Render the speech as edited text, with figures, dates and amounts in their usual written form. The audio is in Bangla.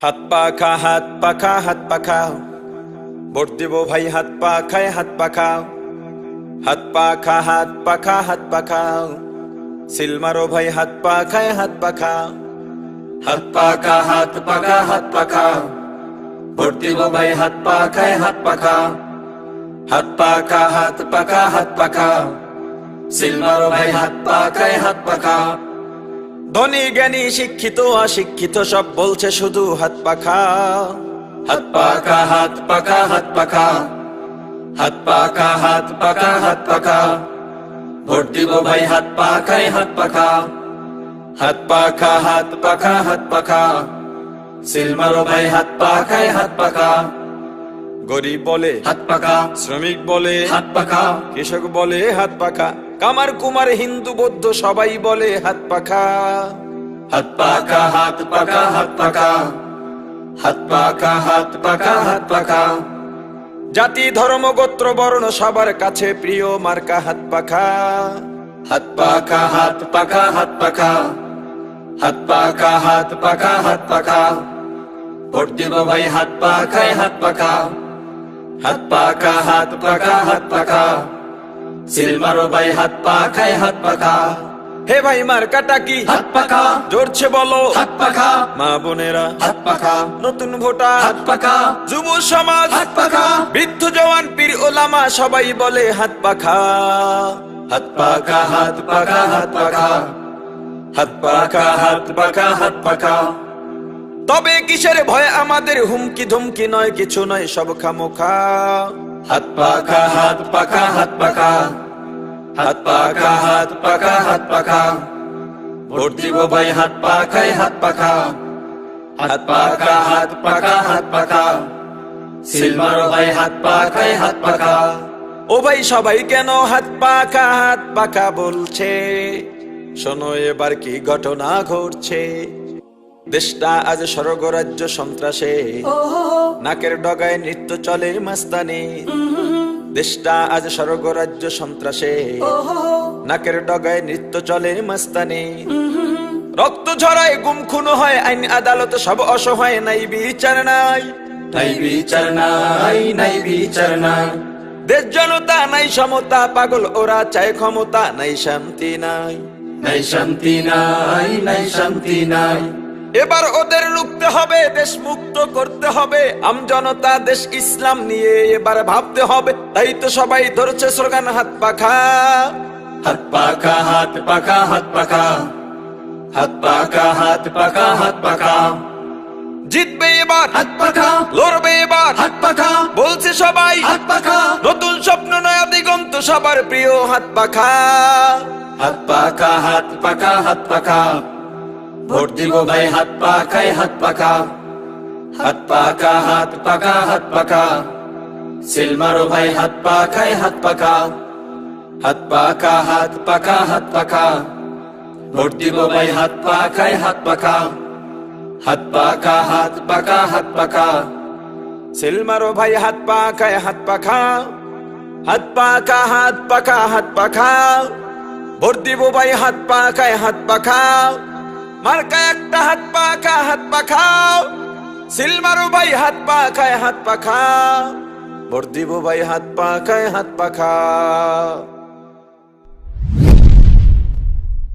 হাত পা খা হাত পা খা হাত পা খাও, ভোট দিব ভাই হাত পা খায় হাত পা খাও। হাত পা খা হাত পা খা হাত পা খাও, সিল মারো ভাই হাত পা খায় হাত পা খাও। হাত পা খা হাত পা খা হাত পা খাও, ভোট দিব ভাই হাত পা খায় হাত পা খাও। হাত পা খা হাত পা খা হাত পা খাও, সিল মারো ভাই হাত পা খায় হাত পা খাও। ধনী জ্ঞানী শিক্ষিত অশিক্ষিত সব বলছে শুধু হাত পা খাও। হাত পা খা হাত পা খা হাত পা খাও, হাত পা খা হাত পা খা হাত পা খাও। ভোট দিব ভাই হাত পা খায় হাত পা খাও। হাত পা খা হাত পা খা হাত পা খাও, সিল মারো ভাই হাত পা খায় হাত পা খাও। গরিব বলে হাত পা খাও, শ্রমিক বলে হাত পা খাও। কৃষক বলে হাত পা খা, কামার কুমার হিন্দু বৌদ্ধ সবাই বলে হাত পা খা। হাত পা খা হাত পা খা হাত পা খাও, হাত পা খা হাত পা খা হাত পা খাও। জাতি ধর্ম গোত্র বর্ণ সবার কাছে প্রিয় মার্কা হাত পা খা। হাত পা খা হাত পা খা হাত পা খাও, হাত পা খা হাত পা খা হাত পা খাও। ভোট দিব ভাই হাত পা খায় হাত পা খাও। হাত পা খা হাত পা খা হাত পা খাও, সিল মারো ভাই হাত পা খায় হাত পা খাও। হে ভাই মার্কাটা কি হাত পা খাও, জোরছে বলো হাত পা খাও। মা বোনেরা, হাত পা খাও, নতুন ভোটার হাত পা খাও। যুব সমাজ, হাত পা খাও, বৃদ্ধ জওয়ান পীর ওলামা সবাই বলে হাত পা খা। হাত পা খা হাত পা খা হাত পা খাও। হাত পা খা হাত পা খা হাত পা খাও। তবে কিসের ভয় আমাদের, হুমকি ধমকি নয় কিছু নয় সব খামোখা। হাত পা খা হাত পা খা হাত পা খাও। হাত পা খা হাত পা খা হাত পা খাও। ভোট দিব ভাই হাত পা খায় হাত পা খাও। হাত পা খা হাত পা খা হাত পা খাও, সিল মারো ভাই হাত পা খায় হাত পা খাও। ও ভাই সবাই কেন হাত পা খা হাত পা খা বলছে, শোনো এবার কি ঘটনা ঘটছে। দেশটা আজ স্বর্গরাজ্য সন্ত্রাসে, নাকের ডগায় নৃত্য চলে মাস্তানি। দেশটা আজ স্বর্গরাজ্য সন্ত্রাসে, নাকের ডগায় নৃত্য চলে মাস্তানি। রক্ত ঝরায় গুম খুন হয়, আইন আদালত সব অসহায়, নাই বিচার নাই। নাই বিচার নাই, নাই বিচার নাই। দেশ জনতা নাই সমতা, পাগল ওরা চায় ক্ষমতা, নাই শান্তি নাই। নাই শান্তি নাই, নাই শান্তি নাই। এবার ওদের লুকতে হবে, দেশ মুক্ত করতে হবে। আমজনতা দেশ ইসলাম নিয়ে এবার ভাবতে হবে, তাই তো সবাই ধরছে স্লোগান হাত পা খা। হাত পা খা হাত পা খা হাত পা খাও। হাত পা খা হাত পা খা হাত পা খাও। জিতবে এবার হাত পা খাও, লড়বে এবার হাত পা খাও। বলছে সবাই হাত পা খাও, নতুন স্বপ্ন নয়া দিগন্ত সবার প্রিয় হাত পা খা। হাত পা খা হাত পা খা হাত পা খাও। ভোট দিব ভাই হাত পা খায় হাত পা খাও। হাত পা খা হাত পা খা হাত পা খাও, সিল মারো ভাই হাত পা খায় হাত পা খাও। হাত পা খা হাত পা খা হাত পা খাও। ভোট দিব ভাই হাত পা খায় হাত পা খাও। হাত পা খা হাত পা খা হাত পা খাও। সিল মারো ভাই হাত পা খায় হাত পা খা। হাত পা খা হাত পা খা হাত পা খা। ভোট দিব ভাই হাত পা খায় হাত পা খাও। মার্কা একটা হাত পা খা হাত পা খাও। সিল মারো ভাই হাত পা খায় হাত পা খাও। ভোট দিব ভাই হাত পা খায় হাত পা খাও।